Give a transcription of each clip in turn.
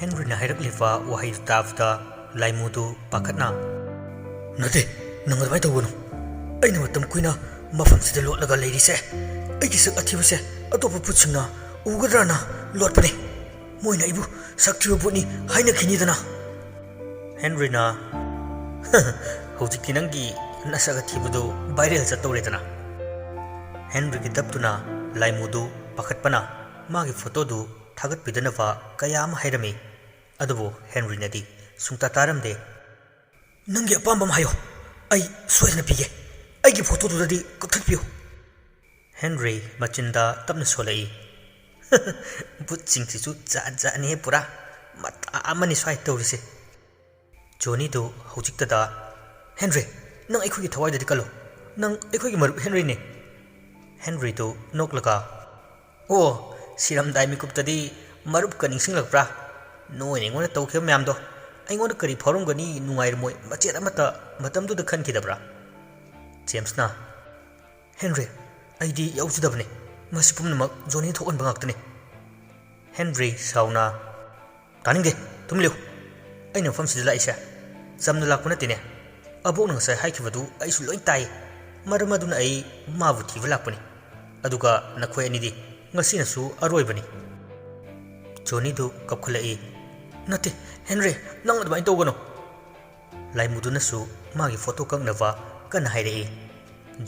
Henryna hairakliba wahai tafda laimudu pakatna nate nang admai tawunu aina matam kuina mafamsida lotlaga leirise aigi sak athibase atopa putsingna ugadrana lotpane moina ibu saktiba putni haina khinidana Henryna hojiki nangi nasaga thibadu viral chatawredana Henry ki dabtuna laimudu pakatpana magi photo du thagat pidanava kaya ama hairami adubo Henry nadi sungta taramde nangi apambam hayo ai soina pige aigi photo du dadi kakthakpiyo Henry machinda tapna solai but singsisu ja ne pura mata amani swai tawrise Johnny do hojiktada Henry nang aikhogi thawai dadi kalo nang aikhogi marup Henry ne Henry do noklaga oh siram dai mikup tadi marup kaning singlakpra no ne ngona tawkhe myam do aingona kari forum gani nungair moi machet amata matam du da khan kidabra James na Henry aidi yaujudabne masipum namak Johnny thokan bangaktane Henry sauna taninge tumliu aina famsida laisa samna lakuna tine abok nang sai haikibadu aisu loi tai maramaduna ai mabu thiba lakpani aduga nakhoi anidi ngasina su aroibani Johnny du kapkhalai nate Henry nang admai tawgano laimuduna su magi photo kangnava kan hairei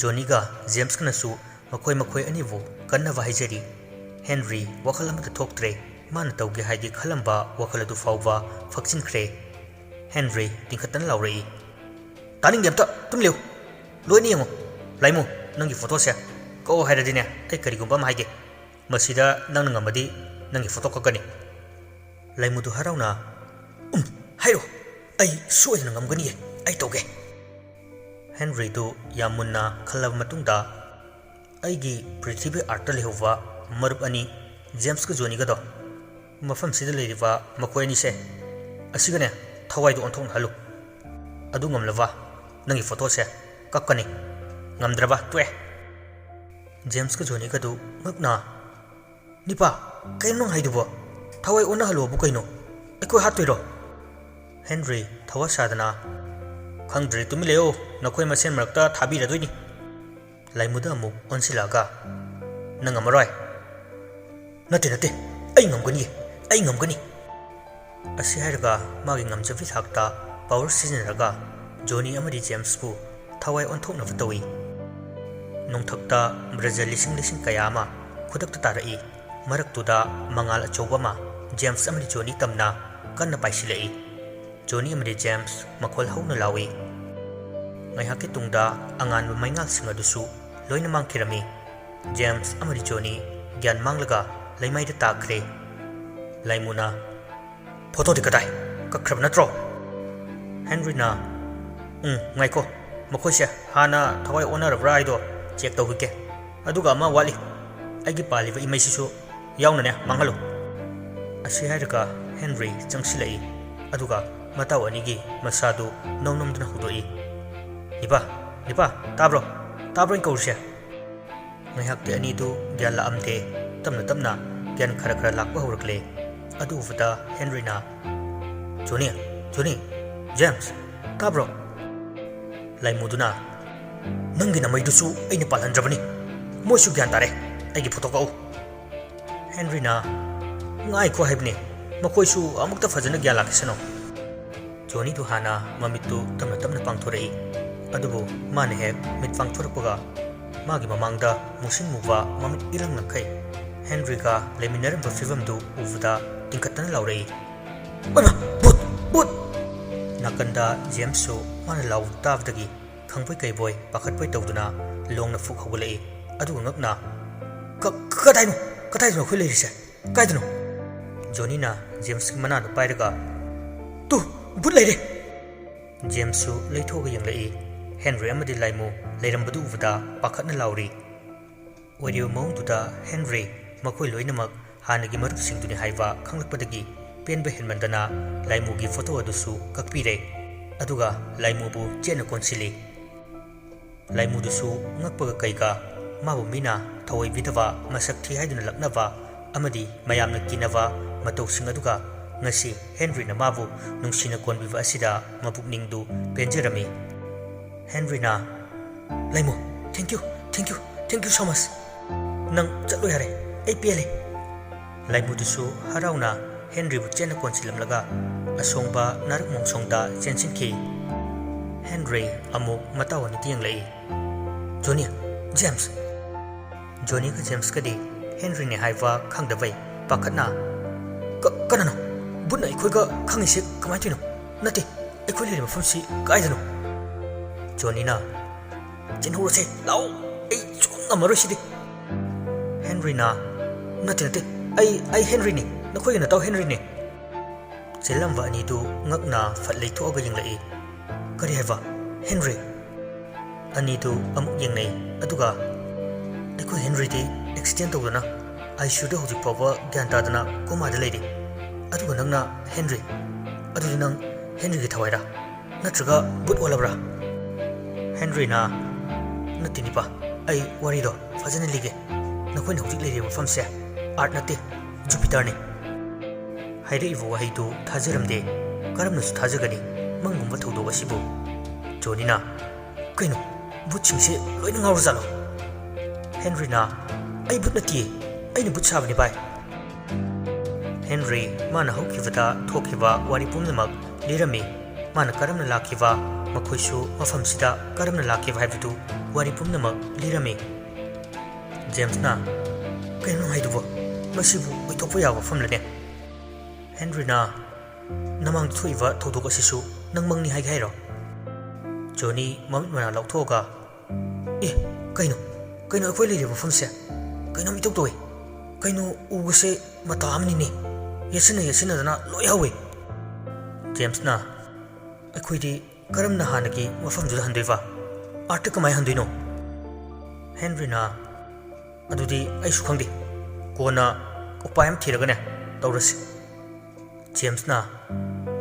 Johnny ga James kana su makhoi anibu kanna haijari Henry wakal amata thoktre man tawge haidi khalamba wakal adu fawba fakchin khre Henry tingkhatan laurei taning gemta tumliu loini yango laimu nangi photo se ko hairadine ai karigumba ma haige masida nang ngamadi nangi photo kakani laimudu harauna hairo ai soina ngamgani ai toge Henry do yamunna khalab matungda aigi prithvi art lehwa marup ani James ka Johnny ga do mafam sida leiriba makoi ni se asigane thawai do onthong halu adu ngamlava nangi photo se kakani ngamdraba twe James ka Johnny ka do ngakna nipa kaino haidubo thawai ona halu bu kaino ekoi hattoiro Henry thawa sadana khangdri tumileo nakoi masen marakta thabi radoini laimuda amu onsilaga nangamaroi nate ai ngamgani asi hairaga magi ngamjavi thakta power seasonraga Johnny amadi James pu thawai onthokna vatawi nongthakta Brazil lising kayama khudakta tarai maraktuda mangal achobama James amadi Johnny tamna kanna paisilai Johnny amadi James makhol hauna lawi ngai hakki tungda angan maingal singa dusu loina mangkhirami James amadi Johnny gyan manglaga laimai da takre laimuna photo dikadai kakrab natro Henry na ngai ko makhoi hana thawai onar braido check tawhike aduga ma wali aigi paliba imai sisu yauna ne manghalu asi hairaga Henry changsilai aduga mataw anigi masadu nomnomdna hudoi nipa tabro inkaurse ngayakte ani du gyan la amte tamna gyan khara lakpa horakle adu vada Henry na Johnny James tabro laimuduna nangi na maidusu aina palandrabani moisu gyan tare aigi photo kau Henry na ngai ko haibne makoisu amukta fajana gyan lakisano Johnny du hana mamitu tamna pangthorei adubo mane he mit pangthorpaga magi mamangda musin muwa mamit ilang nakai Henry ga leminar ba fivam du uvda tingkatan laurei bana but nakanda James so mana law tavdagi khangpai kai boy pakhat pai tawduna longna fuk hogulei adu ngakna kataino khulei rise kaidno Johnny na James mana no pairaga tu but leire James su leithoga yanglei Henry amadi laimu leirambadu uvda pakhatna lauri audio mongduda Henry makoi loinamak hanagi marup singduni haiwa khanglakpadagi penba henmandana laimugi photo adusu kakpire aduga laimu bu chena konsili laimu dusu ngakpaga kaiga mabu mina thawai bidava masak thi haiduna laknava amadi mayamna kinava matau sing aduga ngasi Henry na mabu nungsina konbiba asida mapukningdu penjerami. Henry na Laimu, thank you so much. Nang chatlo yare, ay piyale. Laimu dusu harauna Henry bu chena konsilamlaga asongba narak mongsongda chensinki. Henry amuk matawani tiyang lai. Johnny, James. Johnny ka James kadi Henry ne haiwa khangdawai pakhatna. Kanano? Bunna ikoi ka khangise kamai tino? Nati, ikoi lere mafamsi kaidano. Johnny na Jinhurase, lao, ay chunga marusidi. Henry na nati, ay Henry ni, nakoy na tao Henry ni. Silamba ani tu ngak na fatlay to aga yung lai. Kari haiwa, Henry. Ani tu amuk yung nai, aduga. Ako Henry di accident to na. I should have hojik papa gyanta dana koma da lady. Aduga nang na Henry. Adu nang Henry ki thawaira. Natraga but walabra. Henry na natini pa. Ay wari do fazana lige. Nakoy hojik lady mafam se. Art nate Jupiter ni. Haire ivo wahi tu thajaram de. Karam nasu thajagani. Mangumba thodo wasibu. Johnny na. Kaino but chingse loina ngawr zalo. Henry na ay but nati ay nabut sabani bai. Henry mana hokivada thokiba wari pumnamak lirami mana karamna lakiba makhoisu mafamsida karamna lakiba haibudu wari pumnamak lirami. James na kaino haidubo masibu oitopo yawa famlane. Henry na namang thuiva thodok asisu nangmangni haighairo. Johnny mamit mana lauthoga kaino akhoi lere mafamse kaino mitok toy kaino ugase mata amni ne yasina dana loi hawe. James na akhoi di karam na hanagi mafam juda handaiwa art kamai handuino. Henry na adudi ai su khangdi kona upayam thiragane tawrasi. James na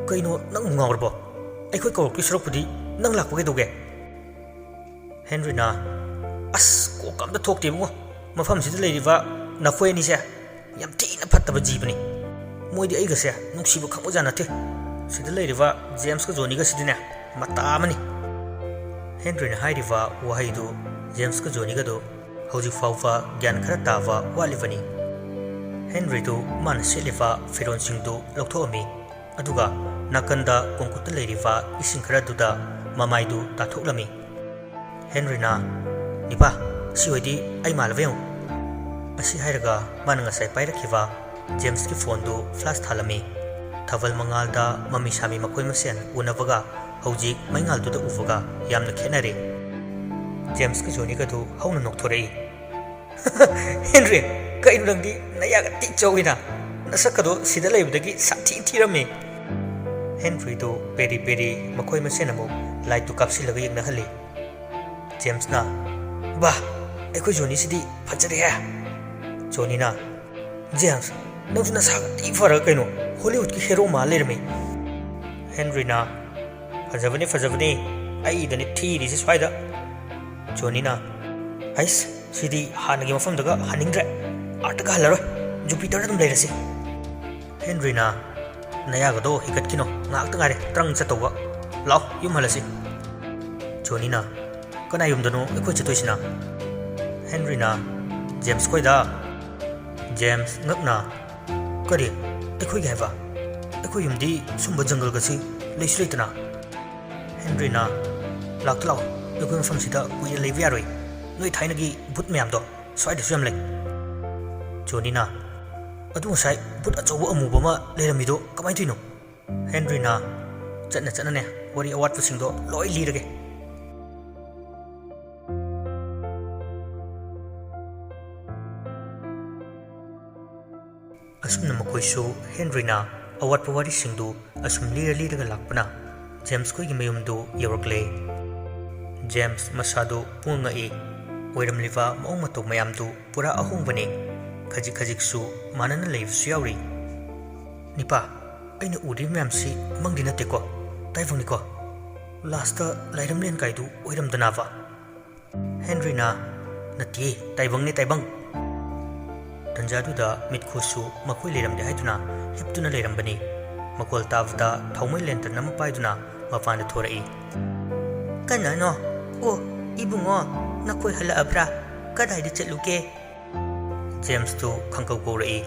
kaino nang ngawrbo akhoi kawki surokpudi nang lakpage doge. Henry na as ko kam da thokte mo mafam sida leiriwa nakhoi ni se yam tina phattaba jibani moidi aiga se nuksibu khangbo janate sida leiriwa James ka Johnny ga sidine mata amani. Henry na hairiwa wahaidu James ka Johnny ga do hauji fawfa gyan khara tawa walivani. Henry do man selifa firon singdu lokthoami aduga nakanda kongkutta leiriwa ising khara duda mamaidu tathoklami. Henry na Nipa, si hoidi ay malaweng. Asi hairaga mana ngasai pairakhiwa James ki phone do flash thalami. Thawal mangalda mami sami makoi masen unabaga hojik maingal du da uvaga yamna khenare. James ki Johnny ga do hauna nokthorei. Henry, kainu rangdi nayaga ti chawina. Nasakado sida laibdagi sathi thirame. Henry do peri makoi masen amu light to kapsilaga yengna hali. James na Bah, aku Johnny sidi pacari ya. Johnny na James, nang na sa ifara kaino Hollywood ki hero maler me. Henry na fazavani ai dani thi ri swaida. Johnny na ais sidi hanagi mafam daga haningdre art ga halaro Jupiter dum leirasi. Henry na naya gado hikat kino ngak tangare trang chatowa law yum halasi. Johnny na kana yum dano ekoi chatoisina. Henry na James koida. James ngakna kari ekoi gaiva ekoi yumdi sumba jungle gasi leisleitana. Henry na laktlaw ekoi mafam sida kuya leviaroi noi thainagi but myam do swaida suyam lei. Johnny na adu sai but achobu amuba ma leiramido kamai tuino. Henry na chatna ne wari awat pusing do loi lirage. Asum na makoisu Henry na awat pawari singdu asum liraga lakpana James ko gi mayumdu yorokle. James masado punga oiram liva maung matok mayamdu pura ahong bane khajik su manana leif su yauri. Nipa aina uri mayam si mangdi nate ko taifang ni ko lasta lairam len kaidu oiram danawa. Henry na nati taibang ni taibang. Tanjadu da mitkhusu makoi leram de haituna hiptuna leram bani ꯃꯈꯣꯜ ꯇꯥꯕꯗ ꯊꯧꯃꯩ lantern ꯑꯃ ꯄꯥꯏꯗꯨꯅ ꯃꯄꯥꯟꯗ ꯊꯣꯔꯛꯏ꯫ ꯀꯅꯥꯅꯣ? ꯑꯣ, ꯏꯕꯨꯡꯉꯣ, ꯅꯈꯣꯏ ꯍꯜꯂꯛꯑꯕ꯭ꯔꯥ? ꯀꯗꯥꯏꯗ ꯆꯠꯂꯨꯒꯦ? ꯖꯦꯝꯁꯇꯨ ꯈꯪꯀꯧ ꯀꯧꯔꯛꯏ꯫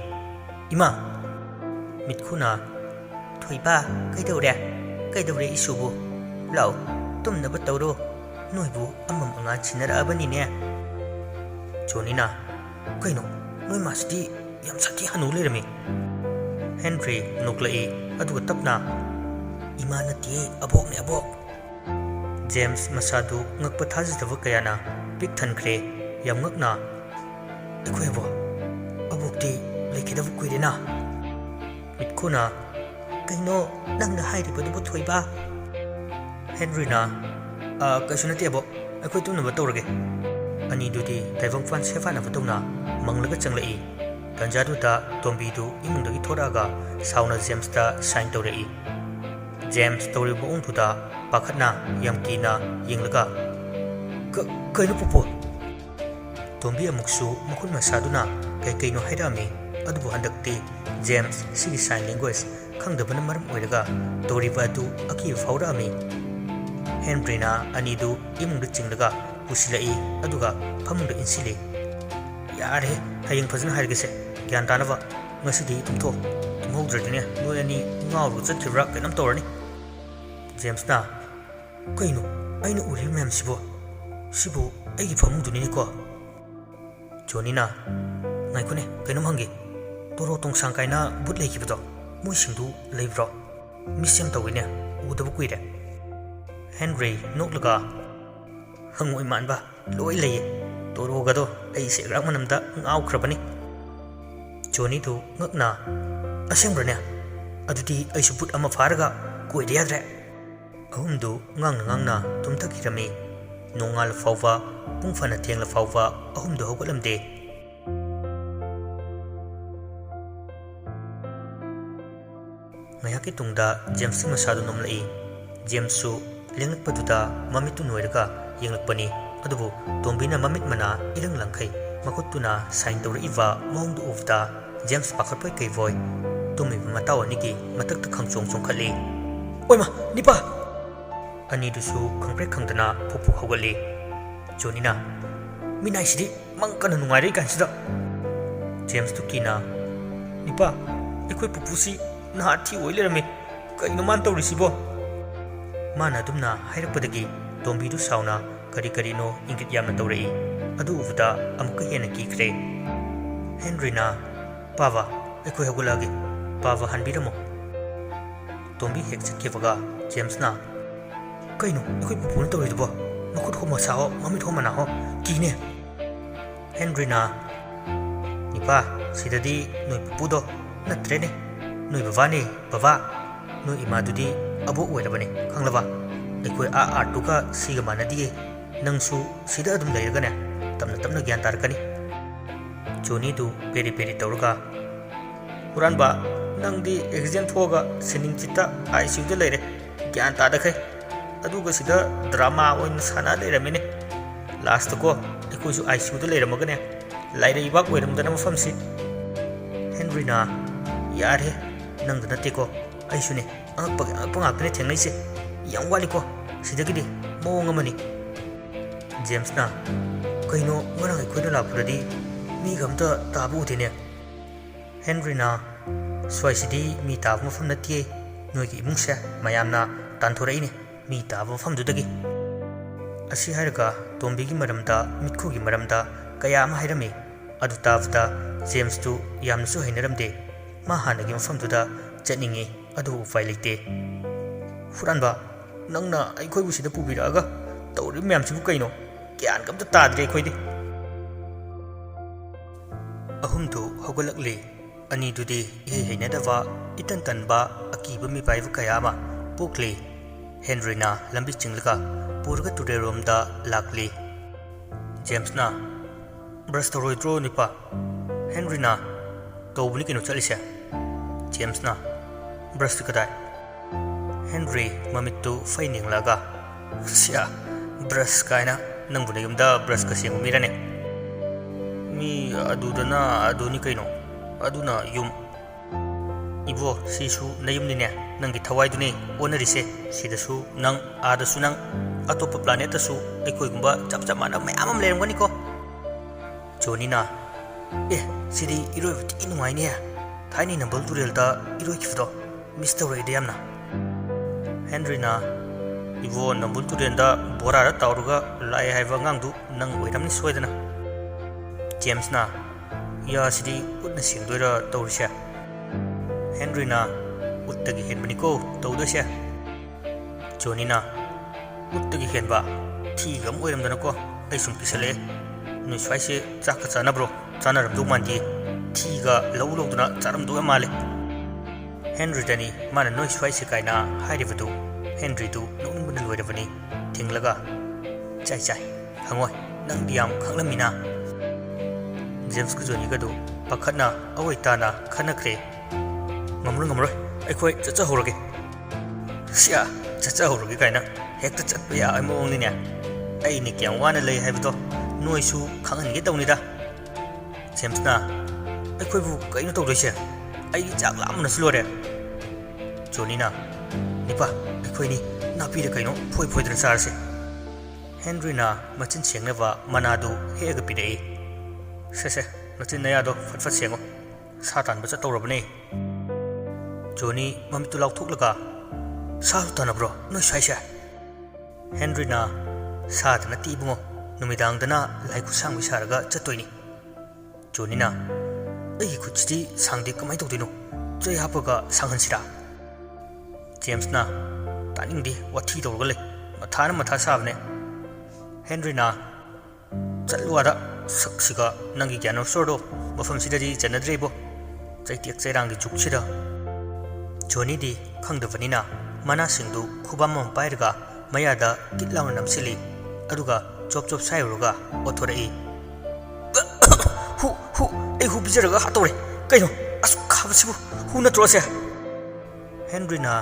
ꯏꯃꯥ! ꯃꯤꯠꯈꯨꯅ ꯊꯣꯏꯕ, ꯀꯩꯗꯧꯔꯦ? ꯀꯩꯗꯧꯔꯦ ꯏꯁꯨꯕꯨ? ꯂꯥꯛꯑꯣ, ꯇꯨꯝꯅꯕ ꯇꯧꯔꯣ. ꯅꯣꯏꯕꯨ ꯑꯃꯝ ꯑꯉꯥꯟ ꯁꯤꯟꯅꯔꯛꯑꯕꯅꯤꯅꯦ꯫ ꯖꯣꯅꯤꯅ ꯀꯩꯅꯣ, ꯅꯣꯏ ꯃꯥꯁꯤꯗꯤ ꯌꯥꯝ ꯁꯥꯊꯤ ꯍꯅꯨ ꯂꯩꯔꯝꯃꯤ꯫ ꯍꯦꯟꯔꯤ ꯅꯣꯛꯂꯛꯏ ꯑꯗꯨꯒ ꯇꯞꯅ ꯏꯃꯥ ꯅꯠꯇꯦ, ꯑꯕꯣꯛꯅꯦ, ꯑꯕꯣꯛ꯫ ꯖꯦꯝꯁ ꯃꯁꯥꯗꯨ ꯉꯛꯄ ꯊꯥꯖꯗꯕ ꯀꯌꯥꯅ ꯄꯤꯛ ꯊꯟꯈ꯭ꯔꯦ, ꯌꯥꯝ ꯉꯛꯅ ꯑꯩꯈꯣꯏ ꯑꯕꯣꯛꯇꯤ ꯂꯩꯈꯤꯗꯕ ꯀꯨꯏꯔꯦꯅ꯫ ꯃꯤꯠꯈꯨꯅ ꯀꯩꯅꯣ ꯅꯪꯅ ꯍꯥꯏꯔꯤꯕꯗꯨꯕꯨ ꯊꯣꯏꯕ? ꯍꯦꯟꯔꯤꯅ ꯀꯩꯁꯨ ꯅꯠꯇꯦ ꯑꯕꯣꯛ, ꯑꯩꯈꯣꯏ ꯇꯨꯝꯅꯕ ꯇꯧꯔꯒꯦ꯫ ꯑꯅꯤꯗꯨꯗꯤ ꯇꯥꯏꯕꯪꯄꯥꯟ ꯁꯦꯐꯥꯟꯅꯕꯗꯧꯅ ꯃꯪꯂꯒ ꯆꯪꯂꯛꯏ꯫ ꯇꯟꯖꯥꯗꯨꯗ ꯇꯣꯝꯕꯤꯗꯨ ꯏꯃꯨꯡꯗꯒꯤ ꯊꯣꯔꯛꯑꯒ ꯁꯥꯎꯅ ꯖꯦꯝꯁꯇ ꯁꯥꯏꯟ ꯇꯧꯔꯛꯏ꯫ ꯖꯦꯝꯁ ꯇꯧꯔꯤꯕ ꯃꯑꯣꯡꯗꯨꯗ ꯄꯥꯈꯠꯅ ꯌꯥꯝ ꯀꯤꯅ ꯌꯦꯡꯂꯒ ꯀꯩꯅꯣ ꯄꯨꯄꯨ? ꯇꯣꯝꯕꯤ ꯑꯃꯨꯛꯁꯨ ꯃꯈꯨꯠ ꯃꯁꯥꯗꯨꯅ ꯀꯩꯅꯣ ꯍꯥꯏꯔꯛꯑꯝꯃꯤ, ꯑꯗꯨꯕꯨ ꯍꯟꯗꯛꯇꯤ ꯖꯦꯝꯁ ꯁꯤꯒꯤ ꯁꯥꯏꯟ ꯂꯦꯡꯒ꯭ꯋꯦꯖ ꯈꯪꯗꯕꯅ ꯃꯔꯝ ꯑꯣꯏꯔꯒ ꯇꯧꯔꯤꯕ ꯑꯗꯨ ꯑꯀꯤꯕ ꯐꯥꯎꯔꯛꯑꯝꯃꯤ꯫ ꯍꯦꯟꯔꯤꯅ ꯑꯅꯤꯗꯨ ꯏꯃꯨꯡꯗ ꯆꯤꯡꯂꯒ ꯄꯨꯁꯤꯜꯂꯛꯏ ꯑꯗꯨꯒ ꯐꯃꯨꯡꯗ ꯏꯟꯁꯤꯜꯂꯤ꯫ ꯌꯥꯔꯦ, ꯍꯌꯦꯡ ꯐꯖꯅ ꯍꯥꯏꯔꯒꯦꯁꯦ, ꯒ꯭ꯌꯥꯟ ꯇꯥꯅꯕ꯫ ꯉꯁꯤꯗꯤ ꯇꯨꯝꯊꯣꯛ, ꯇꯨꯝꯍꯧꯗ꯭ꯔꯗꯤꯅꯦ ꯅꯣꯏ ꯑꯅꯤ ꯉꯥꯎꯔꯒ ꯆꯠꯈꯤꯕ꯭ꯔꯥ ꯀꯩꯅꯣꯝ ꯇꯧꯔꯅꯤ꯫ ꯖꯦꯝꯁꯅ ꯀꯩꯅꯣ ꯑꯩꯅ ꯎꯔꯤꯕ ꯃꯌꯥꯝꯁꯤꯕꯨ? ꯁꯤꯕꯨ ꯑꯩꯒꯤ ꯐꯃꯨꯡꯗꯨꯅꯤꯅꯦꯀꯣ? ꯖꯣꯅꯤꯅ ꯉꯥꯏꯈꯣꯅꯦ, ꯀꯩꯅꯣꯝ ꯍꯪꯒꯦ꯫ ꯇꯣꯔꯣ ꯇꯣꯡꯁꯥꯡ ꯀꯥꯏꯅ ꯕꯨꯠ ꯂꯩꯈꯤꯕꯗꯣ, ꯃꯣꯏꯁꯤꯡꯗꯨ ꯂꯩꯕ꯭ꯔꯣ? ꯃꯤꯁ ꯌꯥꯝ ꯇꯧꯋꯤꯅꯦ, ꯎꯗꯕ ꯀꯨꯏꯔꯦ꯫ ꯍꯦꯟꯔꯤ ꯅꯣꯛꯂꯒ ꯍꯪꯉꯣꯏ ꯃꯥꯟꯕ ꯂꯣꯏ ꯂꯩꯌꯦ, ꯇꯣꯔꯣꯒꯗꯣ ꯑꯩ ꯁꯦꯒ꯭ꯔꯥꯛ ꯃꯅꯝꯗ ꯉꯥꯎꯈ꯭ꯔꯕꯅꯤ꯫ ꯖꯣꯅꯤꯗꯨ ꯉꯛꯅ ꯑꯁꯦꯡꯕ꯭ꯔꯅꯦ? ꯑꯗꯨꯗꯤ ꯑꯩꯁꯨ ꯕꯨꯠ ꯑꯃ ꯐꯥꯔꯒ ꯀꯣꯏꯗ ꯌꯥꯗ꯭ꯔꯦ꯫ ꯑꯍꯨꯝꯗꯨ ꯉꯥꯡꯅ ꯉꯥꯡꯅ ꯇꯨꯝꯊꯈꯤꯔꯝꯃꯤ꯫ ꯅꯣꯡꯉꯥꯜ ꯐꯥꯎꯕ, ꯄꯨꯡ ꯐꯅ ꯊꯦꯡꯂ ꯐꯥꯎꯕ ꯑꯍꯨꯝꯗꯨ ꯍꯧꯒꯠꯂꯝꯗꯦ꯫ ꯉꯥꯏꯍꯥꯛꯀꯤ ꯇꯨꯡꯗ ꯖꯦꯝꯁꯀꯤ ꯃꯁꯥꯗꯨ ꯅꯣꯝꯂꯛꯏ꯫ ꯖꯦꯝꯁꯁꯨ ꯂꯦꯡꯂꯛꯄꯗꯨꯗ ꯃꯃꯤꯠꯇꯨ ꯅꯣꯏꯔꯒ ꯌꯦꯡꯂꯛꯄꯅꯤ, ꯑꯗꯨꯕꯨ ꯇꯣꯝꯕꯤꯅ ꯃꯃꯤꯠ ꯃꯅꯥ ꯏꯔꯪ ꯂꯪꯈꯩ ꯃꯈꯨꯠꯇꯨꯅ ꯁꯥꯏꯟ ꯇꯧꯔꯛꯏꯕ ꯃꯑꯣꯡꯗꯨ ꯎꯕꯗ ꯖꯦꯝꯁ ꯄꯥꯈꯠꯄꯣꯏ ꯀꯩꯕꯣꯏ ꯇꯨꯝꯃꯤꯕ ꯃꯇꯥꯎ ꯑꯅꯤꯒꯤ ꯃꯊꯛꯇ ꯈꯪꯆꯣꯡ ꯆꯣꯡꯈꯠꯂꯤ꯫ ꯑꯣꯏꯃꯥ, ꯅꯤꯄꯥ! ꯑꯅꯤꯗꯨꯁꯨ ꯈꯪꯄ꯭ꯔꯦꯛ ꯈꯪꯗꯅ ꯐꯨꯛ ꯍꯧꯒꯠꯂꯤ꯫ ꯖꯣꯅꯤꯅ ꯃꯤꯅꯥꯏꯁꯤꯗꯤ ꯃꯪ ꯀꯟꯅ ꯅꯨꯡꯉꯥꯏꯔꯤ ꯀꯥꯟꯁꯤꯗ꯫ ꯖꯦꯝꯁꯇꯨ ꯀꯤꯅ ꯅꯤꯄꯥ, ꯑꯩꯈꯣꯏ ꯄꯨꯄꯨꯁꯤ ꯅꯍꯥ ꯊꯤ ꯑꯣꯏ ꯂꯩꯔꯝꯃꯤ, ꯀꯩꯅꯣ ꯃꯥꯅ ꯇꯧꯔꯤꯁꯤꯕꯣ? ꯃꯥꯅ ꯑꯗꯨꯝꯅ ꯍꯥꯏꯔꯛꯄꯗꯒꯤ ꯇꯣꯝꯕꯤꯗꯨ ꯁꯥꯎꯅ ꯀꯔꯤꯅꯣ ꯏꯪꯒꯤꯠ ꯌꯥꯝꯅ ꯇꯧꯔꯛꯏ꯫ ꯑꯗꯨ ꯎꯕꯗ ꯑꯃꯨꯛꯀ ꯍꯦꯟꯅ ꯀꯤꯈ꯭ꯔꯦ꯫ ꯍꯦꯟꯔꯤꯅ ꯄꯥꯕ, ꯑꯩꯈꯣꯏ ꯍꯧꯒꯠꯂꯛꯑꯒꯦ, ꯄꯥꯕ ꯍꯟꯕꯤꯔꯝꯃꯣ꯫ ꯇꯣꯝꯕꯤ ꯍꯦꯛ ꯆꯠꯈꯤꯕꯒ ꯖꯦꯝꯁꯅ ꯀꯩꯅꯣ ꯑꯩꯈꯣꯏ ꯄꯨꯄꯨꯅ ꯇꯧꯔꯤꯗꯨꯕꯣ? ꯃꯈꯨꯠ ꯍꯣ ꯃꯁꯥ ꯍꯣ, ꯃꯃꯤꯠ ꯍꯣ ꯃꯅꯥ ꯍꯣ, ꯀꯤꯅꯦ꯫ ꯍꯦꯟꯔꯤꯅ ꯅꯤꯄꯥ, ꯁꯤꯗꯗꯤ ꯅꯣꯏ ꯄꯨꯄꯨꯗꯣ ꯅꯠꯇ꯭ꯔꯦꯅꯦ, ꯅꯣꯏ ꯕꯕꯥꯅꯦ, ꯕꯕꯥ꯫ ꯅꯣꯏ ꯏꯃꯥꯗꯨꯗꯤ ꯑꯕꯣꯛ ꯑꯣꯏꯔꯕꯅꯦ, ꯈꯪꯂꯕ? ꯑꯩꯈꯣꯏ ꯑꯥꯔꯠꯇꯨꯒ ꯁꯤꯒ ꯃꯥꯟꯅꯗꯤꯌꯦ꯫ ꯅꯪꯁꯨ ꯁꯤꯗ ꯑꯗꯨꯝ ꯂꯩꯔꯒꯅꯦ, ꯇꯞꯅ ꯇꯞꯅ ꯒ꯭ꯌꯥꯟ ꯇꯥꯔꯛꯀꯅꯤ꯫ ꯖꯣꯅꯤꯗꯨ ꯄꯦꯔꯤ ꯄꯦꯔꯤ ꯇꯧꯔꯒ ꯍꯨꯔꯥꯟꯕ, ꯅꯪꯗꯤ ꯑꯦꯛꯁꯤꯗꯦꯟ ꯊꯣꯛꯑꯒ ꯁꯤꯅꯤꯡꯆꯤꯠꯇ ICUꯗ ꯂꯩꯔꯦ, ꯒ꯭ꯌꯥꯟ ꯇꯥꯗꯈꯩ, ꯑꯗꯨꯒ ꯁꯤꯗ ꯗ꯭ꯔꯥꯃꯥ ꯑꯣꯏꯅ ꯁꯥꯟꯅ ꯂꯩꯔꯝꯃꯤꯅꯦ꯫ ꯂꯥꯁꯇꯀꯣ ꯑꯩꯈꯣꯏꯁꯨ ICUꯗ ꯂꯩꯔꯝꯃꯒꯅꯦ, ꯂꯥꯏꯔꯩꯕꯥꯛ ꯑꯣꯏꯔꯝꯗꯅ ꯃꯐꯝꯁꯤ꯫ ꯍꯦꯟꯔꯤꯅ ꯌꯥꯔꯦ, ꯅꯪꯗ ꯅꯠꯇꯦꯀꯣ, ꯑꯩꯁꯨꯅꯦ, ꯑꯉꯛꯄ ꯉꯥꯛꯇꯅꯦ ꯊꯦꯡꯅꯩꯁꯦ, ꯌꯥꯝ ꯋꯥꯠꯂꯤꯀꯣ, ꯁꯤꯗꯒꯤꯗꯤ ꯃꯑꯣꯡ ꯑꯃꯅꯤ꯫ ꯖꯦꯝꯁꯅ ꯀꯩꯅꯣ ꯉꯔꯥꯡ ꯑꯩꯈꯣꯏꯅ ꯂꯥꯛꯄꯗꯗꯤ ꯃꯤꯒ ꯑꯝꯇ ꯇꯥꯕ ꯎꯗꯦꯅꯦ꯫ ꯍꯦꯟꯔꯤꯅ ꯁ꯭ꯋꯥꯏꯁꯤꯗꯤ ꯃꯤ ꯇꯥꯕ ꯃꯐꯝ ꯅꯠꯇꯦ, ꯅꯣꯏꯒꯤ ꯏꯃꯨꯡꯁꯦ ꯃꯌꯥꯝꯅ ꯇꯥꯟꯊꯣꯔꯛꯏꯅꯦ ꯃꯤ ꯇꯥꯕ ꯃꯐꯝꯗꯨꯗꯒꯤ꯫ ꯑꯁꯤ ꯍꯥꯏꯔꯒ ꯇꯣꯝꯕꯤꯒꯤ ꯃꯔꯝꯗ, ꯃꯤꯠꯈꯨꯒꯤ ꯃꯔꯝꯗ ꯀꯌꯥ ꯑꯃ ꯍꯥꯏꯔꯝꯃꯤ꯫ ꯑꯗꯨ ꯇꯥꯕꯗ ꯖꯦꯝꯁꯇꯨ ꯌꯥꯝꯅꯁꯨ ꯍꯩꯅꯔꯝꯗꯦ꯫ ꯃꯥ ꯍꯥꯟꯅꯒꯤ ꯃꯐꯝꯗꯨꯗ ꯆꯠꯅꯤꯡꯉꯤ, ꯑꯗꯨꯕꯨ ꯎꯄꯥꯏ ꯂꯩꯇꯦ꯫ ꯍꯨꯔꯥꯟꯕ, ꯅꯪꯅ ꯑꯩꯈꯣꯏꯕꯨ ꯁꯤꯗ ꯄꯨꯕꯤꯔꯛꯑꯒ ꯇꯧꯔꯤꯕ ꯃꯌꯥꯝꯁꯤꯕꯨ ꯀꯩꯅꯣ? ꯒ꯭ꯌꯥꯟꯒ ꯑꯝꯇ ꯇꯥꯗ꯭ꯔꯦ ꯑꯩꯈꯣꯏꯗꯤ꯫ ꯑꯍꯨꯝꯗꯨ ꯍꯧꯒꯠꯂꯛꯂꯤ꯫ ꯑꯅꯤꯗꯨꯗꯤ ꯏꯍꯩ ꯍꯩꯅꯗꯕ, ꯏꯇꯟ ꯇꯟꯕ, ꯑꯀꯤꯕ ꯃꯤꯄꯥꯏꯕ ꯀꯌꯥ ꯑꯃ ꯄꯣꯛꯂꯤ꯫ ꯍꯦꯟꯔꯤꯅ ꯂꯝꯕꯤ ꯆꯤꯡꯂꯒ ꯄꯨꯔꯒ ꯇꯨꯔꯦꯜꯔꯣꯝꯗ ꯂꯥꯛꯂꯤ꯫ ꯖꯦꯝꯁꯅ ꯕ꯭ꯔꯁ ꯇꯧꯔꯣꯏꯗ꯭ꯔꯣ ꯅꯤꯄꯥ? ꯍꯦꯟꯔꯤꯅ ꯇꯧꯕꯅꯤ ꯀꯩꯅꯣ ꯆꯠꯂꯤꯁꯦ꯫ ꯖꯦꯝꯁꯅ ꯕ꯭ꯔꯁꯇꯤ ꯀꯗꯥꯏ? ꯍꯦꯟꯔꯤ ꯃꯃꯤꯠꯇꯨ ꯐꯩ ꯌꯦꯡꯂꯛꯑꯒ ꯁꯤꯌꯥ, ꯕ꯭ꯔꯁ ꯀꯥꯏꯅ, ꯅꯪꯕꯨ ꯅꯌꯨꯝꯗ ꯕ꯭ꯔꯁꯀ ꯁꯦꯡꯕ ꯃꯤꯔꯅꯦ? ꯃꯤ ꯑꯗꯨꯗꯅ ꯑꯗꯨꯅꯤ ꯀꯩꯅꯣ, ꯑꯗꯨꯅ ꯌꯨꯝ꯫ Ibo sisu nayumnine nangi thawaiduni onarise sidasu nang adasu nang atopa planet asu aikoi gumba chap chap mana mayam am lerangani ko Johnny na sidi iroi ti inungai ne thaini nambal turel da iroi kifdo Mr. Radium na Henry na Ivo nambul turel da bora ra tauruga lai haiwa ngang du nang oiramni soidana James na ya sidi utna singdoira taurisha Henry na uttagi henbani ko tawdasya Johnny na uttagi henba thi gam oiramdana ko ai sum kisale noi swaise chaka chana bro chana ram du mandi thi ga lau lau duna charam du male Henry dani mana noi swaise kaina hairibadu Henry du nong bun loirabani thinglaga chai chai hangoi nang diam khanglamina James ku Johnny ga du pakhatna awai tana khanakre ngamroi aikhoi chacha horage sia chacha horage kaina hekta chatpa ya ai mong ni ne ai ni kyam wana lei haibdo noi su khangan ge tawni da James na aikhoi bu kaino tawdoise ai chak lamna slore Johnny na nipa aikhoi ni napi de kaino phoi phoi dra sarse Henry na machin sengnava manadu hega pidei se machin na ya do fatfat sengo satan ba cha tawrabane Johnny mamitu lauthuk laga sa tana bro noi saisa Henry na sa dana ti bungo numidang dana lai ku sang wisaraga chatoini Johnny na ai ku chiti sangde kamai tawdino chei hapaga sanghansira James na taningdi wathi tawrga le matha sabne Henry na chalwada saksiga nangi gyano sordo mafam sidari janadrebo chaitik chairang gi juksida Johnny di khangdavanina mana singdu khubamam pairga mayada kitlaw namsili aduga chop sairuga othorai hu bijaraga hatore kaino asu khabasibu hu na trose Henry na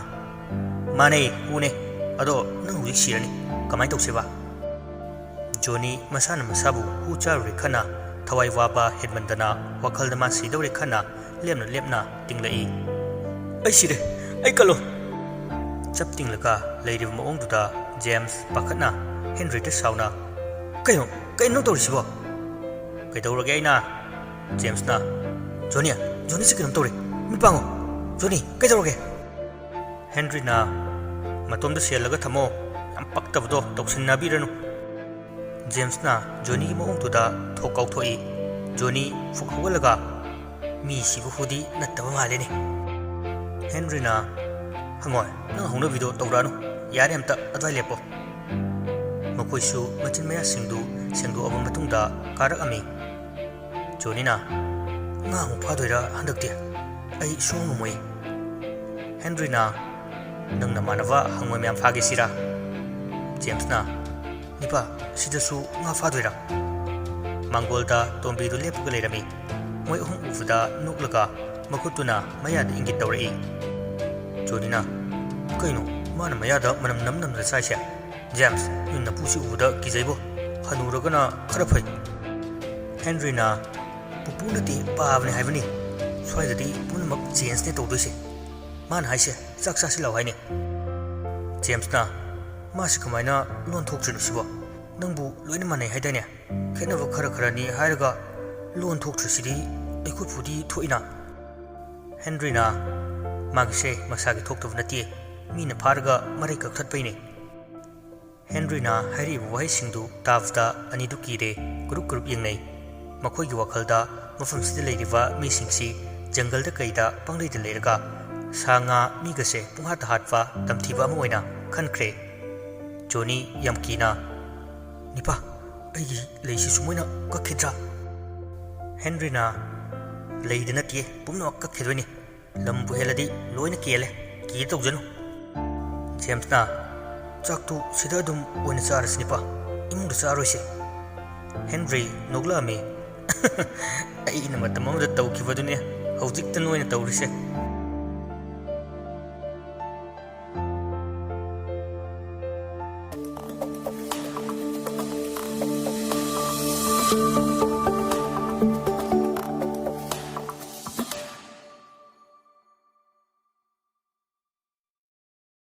mane hune ado nang wi sirani kamai tokseba Johnny masana masabu hu charuri khana thawai waba hedmandana wakhalda ma sidore khana lemna tinglai ai sire ai kalo chapting laka leiri maong duda James pakhatna Henry te sauna kaino torisibo kai dorage aina James na Johnny sikinam tore mi pango Johnny kai dorage Henry na matomda selaga thamo am paktabdo toksinna biranu James na Johnny maong duda thokau thoi Johnny fukhawalaga mi sibu hudi nattaba malene Henry na hangoi nang hongna video tawrano yare amta adwai lepo makoisu machin maya singdu abang matungda karak ami Johnny na nga hu phadoira handakte ai songu moi Henry na nang namanava hangoi myam phage sira James na nipa sidasu nga phadoira Mangolda tombi du lepuga leirami moi hong ufuda nuklaga makutuna mayad ingit tawrai Johnny na kaino mana mayada manam nam da saisha James yunna pusi uda kizaibo hanuragana khara phai Henry na pupunati pavne haivani swaidadi punamak change ne tawdoise man haise saksa si law haine James na masi kamaina lon thokchinu sibo nangbu loina manai haidane khenava khara ni hairaga lon thokchu sidi aikoi phudi thoina Henry na magse masagi thoktav nati mina pharga marai kakhat paine Henry na hari wahai singdu tavda ani du kire group yengnai makhoi gi wakhalda mafam sida leiriwa mi singsi jungle da kaida panglei da leiraga sanga mi gase pungha ta hatwa tamthiba ma oina khankre Johnny yamkina nipa ai leisi sumoina ka khidra Henry na leidana tie pumno ka khidwani lambu heladi loina kele ki tawjanu James na chaktu sida dum oina charasnipa imdu charoise Henry nogla me ai ina matamam da tawkibadune hawjik tan oina tawrise